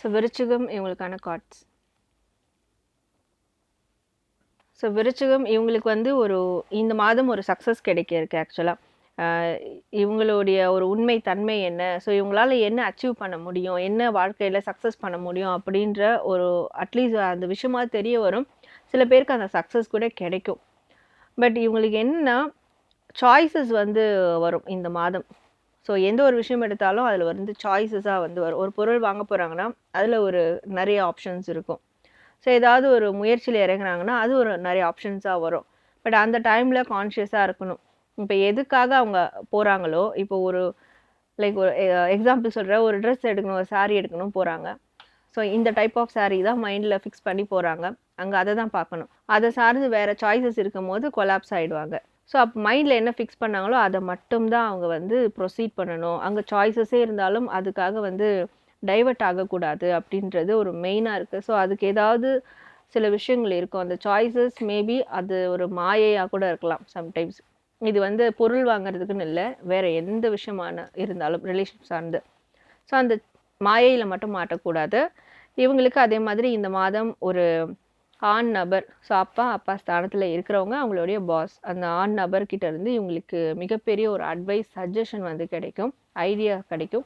So விருச்சிகம் இவங்களுக்கான cards. So விருச்சிகம் இவங்களுக்கு வந்து இந்த மாதம் ஒரு சக்ஸஸ் கிடைக்க இருக்கு ஆக்சுவலாக. இவங்களுடைய ஒரு உண்மை தன்மை என்ன, ஸோ இவங்களால என்ன அச்சீவ் பண்ண முடியும், என்ன வாழ்க்கையில் சக்ஸஸ் பண்ண முடியும் அப்படின்ற ஒரு அட்லீஸ்ட் அந்த விஷயமா தெரிய வரும். சில பேருக்கு அந்த சக்ஸஸ் கூட கிடைக்கும். பட் இவங்களுக்கு என்னன்னா சாய்ஸஸ் வந்து வரும் இந்த மாதம். ஸோ எந்த ஒரு விஷயம் எடுத்தாலும் அதில் வந்து சாய்ஸஸாக வந்து வரும். ஒரு பொருள் வாங்க போகிறாங்கன்னா அதில் நிறைய ஆப்ஷன்ஸ் இருக்கும். ஸோ ஏதாவது ஒரு முயற்சியில் இறங்குறாங்கன்னா அது நிறைய ஆப்ஷன்ஸாக வரும். பட் அந்த டைமில் கான்ஷியஸாக இருக்கணும். இப்போ எதுக்காக அவங்க போகிறாங்களோ, இப்போ லைக் ஒரு எக்ஸாம்பிள் சொல்கிறேன், ஒரு ட்ரெஸ் எடுக்கணும், ஒரு சாரீ எடுக்கணும் போகிறாங்க. ஸோ இந்த டைப் ஆஃப் சாரீ தான் மைண்டில் ஃபிக்ஸ் பண்ணி போகிறாங்க. அங்கே அதை தான் பார்க்கணும். அதை சார்ந்து வேறு சாய்ஸஸ் இருக்கும் போது கொலாப்ஸ் ஆகிடுவாங்க. ஸோ அப்போ மைண்டில் என்ன ஃபிக்ஸ் பண்ணாங்களோ அதை மட்டும்தான் அவங்க வந்து ப்ரொசீட் பண்ணணும். அங்கே சாய்ஸஸே இருந்தாலும் அதுக்காக வந்து டைவர்ட் ஆகக்கூடாது அப்படின்றது ஒரு மெயினாக இருக்குது. ஸோ அதுக்கு ஏதாவது சில விஷயங்கள் இருக்கும். அந்த சாய்ஸஸ் மேபி அது ஒரு மாயையாக கூட இருக்கலாம் சம்டைம்ஸ். இது வந்து பொருள் வாங்குறதுக்குன்னு இல்லை, வேறு எந்த விஷயமான இருந்தாலும் ரிலேஷன் சார்ந்து. ஸோ அந்த மாயையில் மட்டும் மாட்டக்கூடாது. இவங்களுக்கு அதே மாதிரி இந்த மாதம் ஒரு ஆண் நபர், ஸோ அப்பா ஸ்தானத்தில் இருக்கிறவங்க அவங்களுடைய பாஸ், அந்த ஆண் நபர்கிட்ட இருந்து இவங்களுக்கு மிகப்பெரிய ஒரு அட்வைஸ், சஜஷன் வந்து கிடைக்கும், ஐடியா கிடைக்கும்.